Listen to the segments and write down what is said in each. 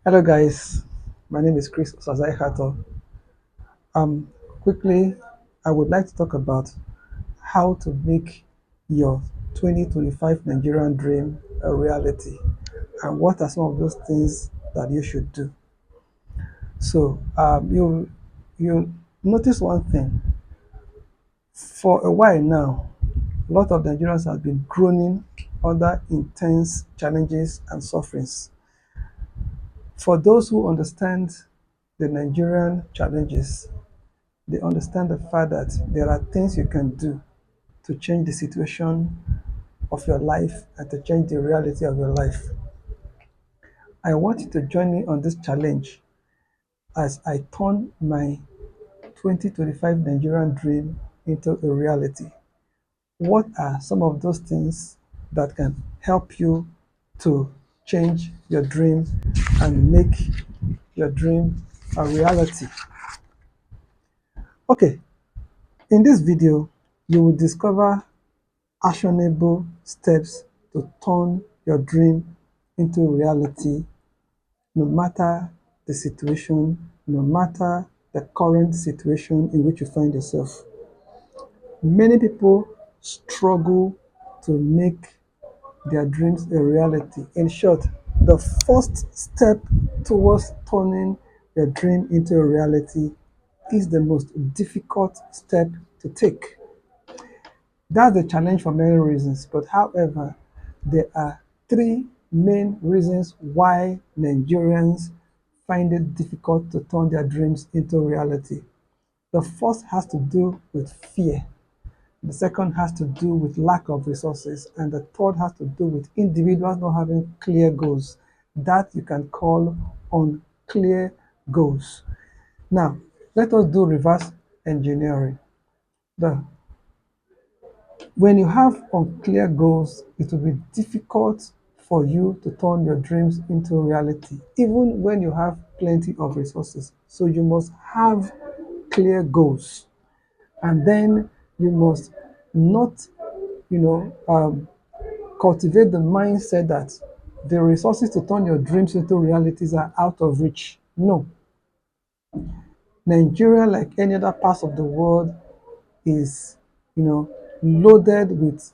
Hello guys, my name is Chris Sazai Hato. Quickly, I would like to talk about how to make your 2025 Nigerian dream a reality and what are some of those things that you should do. So you notice one thing. For a while now, a lot of Nigerians have been groaning under intense challenges and sufferings. For those who understand the Nigerian challenges, they understand the fact that there are things you can do to change the situation of your life and to change the reality of your life. I want you to join me on this challenge as I turn my 2025 Nigerian dream into a reality. What are some of those things that can help you to change your dream and make your dream a reality? Okay, in this video, you will discover actionable steps to turn your dream into reality, no matter the situation, no matter the current situation in which you find yourself. Many people struggle to make their dreams a reality. In short, the first step towards turning your dream into a reality is the most difficult step to take. That's the challenge for many reasons, but however, there are three main reasons why Nigerians find it difficult to turn their dreams into reality. The first has to do with fear. The second has to do with lack of resources. And the third has to do with individuals not having clear goals. That you can call unclear goals. Now, let us do reverse engineering. The When you have unclear goals, it will be difficult for you to turn your dreams into reality, even when you have plenty of resources. So you must have clear goals. And then you must not, you know, cultivate the mindset that the resources to turn your dreams into realities are out of reach. No. Nigeria, like any other parts of the world, is, loaded with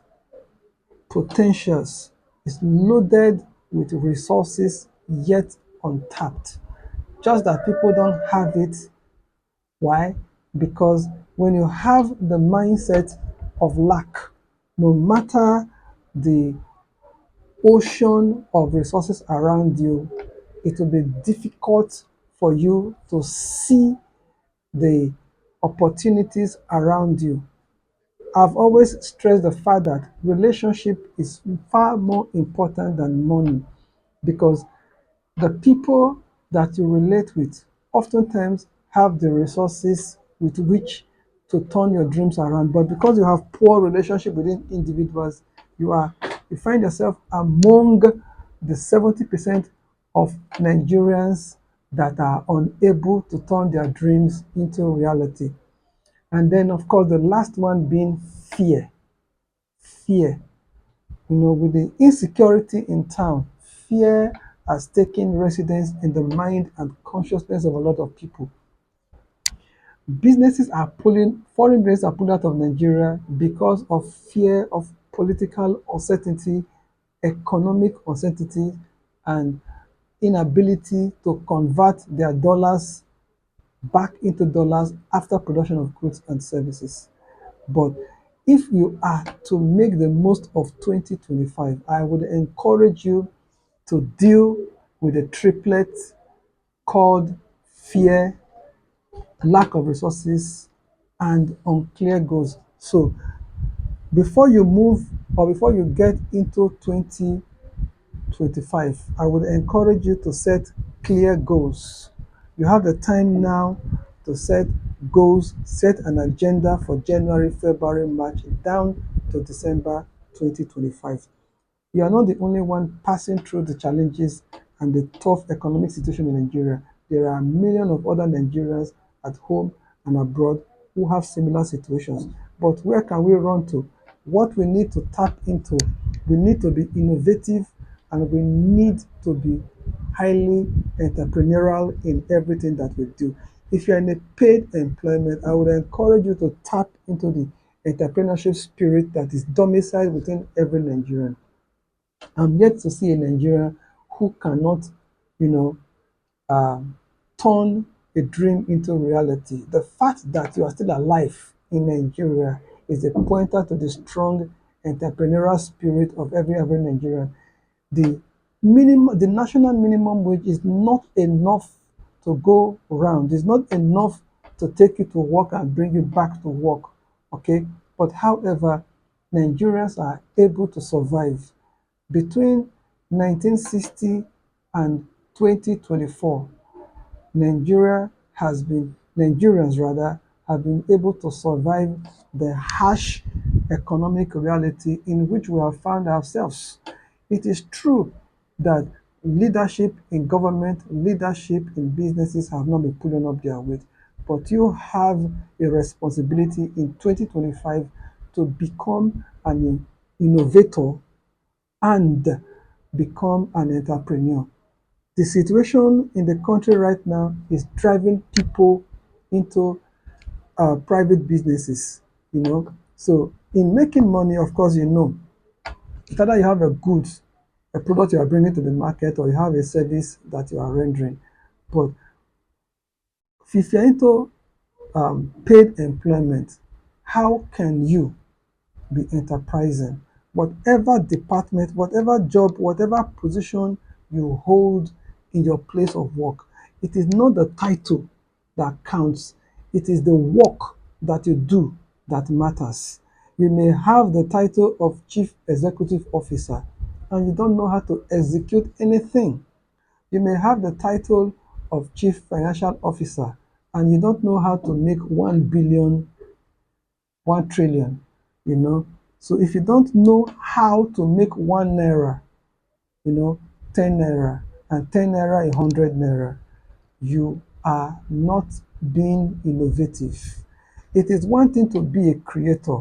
potentials, is loaded with resources yet untapped. Just that people don't have it. Why? Because when you have the mindset of lack, no matter the ocean of resources around you, it will be difficult for you to see the opportunities around you. I've always stressed the fact that relationship is far more important than money because the people that you relate with oftentimes have the resources with which to turn your dreams around. But because you have poor relationship within individuals, you find yourself among the 70% of Nigerians that are unable to turn their dreams into reality. And then, of course, the last one being fear. Fear. With the insecurity in town, fear has taken residence in the mind and consciousness of a lot of people. Foreign businesses are pulling out of Nigeria because of fear of political uncertainty, economic uncertainty, and inability to convert their dollars back into dollars after production of goods and services. But if you are to make the most of 2025, I would encourage you to deal with a triplet called fear, lack of resources, and unclear goals. So before you move or before you get into 2025, I would encourage you to set clear goals. You have the time now to set goals, set an agenda for January, February, March, down to December 2025. You are not the only one passing through the challenges and the tough economic situation in Nigeria. There are millions of other Nigerians at home and abroad who have similar situations. But where can we run to? What we need to tap into, we need to be innovative and we need to be highly entrepreneurial in everything that we do. If you're in a paid employment, I would encourage you to tap into the entrepreneurship spirit that is domiciled within every Nigerian. I'm yet to see a Nigerian who cannot, you know, um, turn a dream into reality. The fact that you are still alive in Nigeria is a pointer to the strong entrepreneurial spirit of every Nigerian. The national minimum wage is not enough to go around. It's not enough to take you to work and bring you back to work. Okay, but however, Nigerians are able to survive between 1960 and 2024. Nigerians rather have been able to survive the harsh economic reality in which we have found ourselves. It is true that leadership in government, leadership in businesses have not been pulling up their weight, but you have a responsibility in 2025 to become an innovator and become an entrepreneur. The situation in the country right now is driving people into private businesses, you know. So in making money, of course, it's either you have a goods, a product you are bringing to the market, or you have a service that you are rendering. But if you're into paid employment, how can you be enterprising? Whatever department, whatever job, whatever position you hold in your place of work, it is not the title that counts. It is the work that you do that matters. You may have the title of Chief Executive Officer and you don't know how to execute anything. You may have the title of Chief Financial Officer and you don't know how to make 1 billion, 1 trillion, you know. So if you don't know how to make 1 naira, 10 naira, and 10 naira, 100 naira, you are not being innovative. It is one thing to be a creator.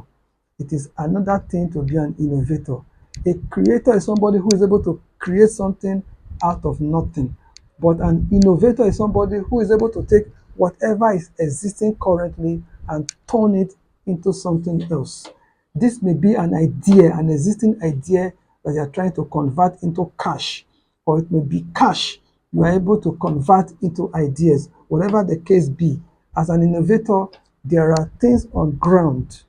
It is another thing to be an innovator. A creator is somebody who is able to create something out of nothing. But an innovator is somebody who is able to take whatever is existing currently and turn it into something else. This may be an idea, an existing idea that you are trying to convert into cash, or it may be cash you are able to convert into ideas, whatever the case be. As an innovator, there are things on ground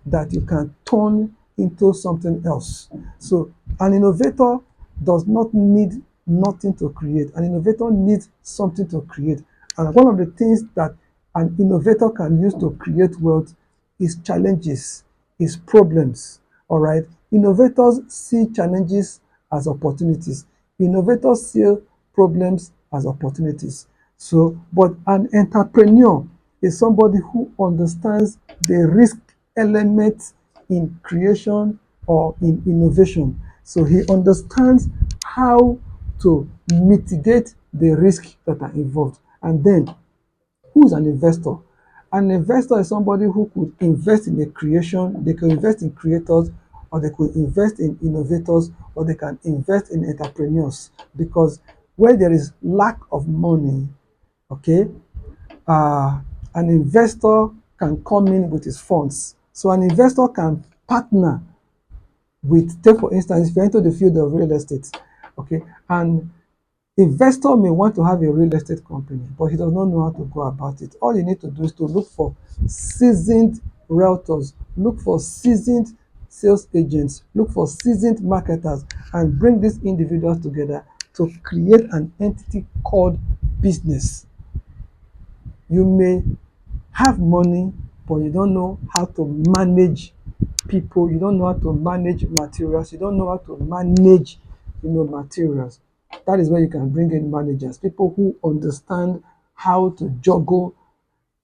that you can turn into something else. So an innovator does not need nothing to create. An innovator needs something to create. And one of the things that an innovator can use to create wealth is challenges, is problems. All right. Innovators see challenges as opportunities. Innovators see problems as opportunities. So, but an entrepreneur is somebody who understands the risk element in creation or in innovation. So he understands how to mitigate the risks that are involved. And then, who's an investor? An investor is somebody who could invest in a creation, they could invest in creators, or they could invest in innovators, or they can invest in entrepreneurs. Because where there is lack of money, okay, uh, an investor can come in with his funds. So an investor can partner with, take for instance, if you're into the field of real estate, okay, and investor may want to have a real estate company, but he does not know how to go about it. All you need to do is to look for seasoned realtors, look for seasoned sales agents, look for seasoned marketers, and bring these individuals together to create an entity called business. You may have money, but you don't know how to manage people, you don't know how to manage materials, you don't know how to manage, materials. That is where you can bring in managers, people who understand how to juggle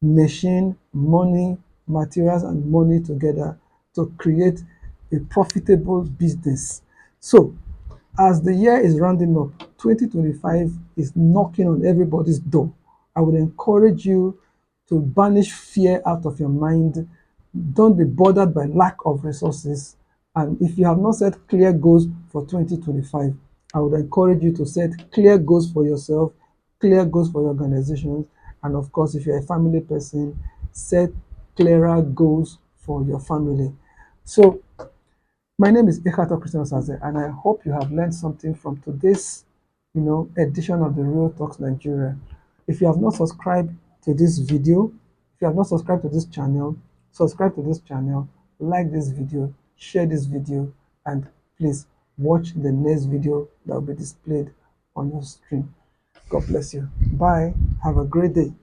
machine, money, materials, and money together to create a profitable business. So, as the year is rounding up, 2025 is knocking on everybody's door. I would encourage you to banish fear out of your mind. Don't be bothered by lack of resources. And if you have not set clear goals for 2025, I would encourage you to set clear goals for yourself, clear goals for your organizations, and of course, if you're a family person, set clearer goals for your family. So, my name is Ekato Christian Osaze, and I hope you have learned something from today's, edition of the Real Talks Nigeria. If you have not subscribed to this video, if you have not subscribed to this channel, subscribe to this channel, like this video, share this video, and please watch the next video that will be displayed on your screen. God bless you. Bye. Have a great day.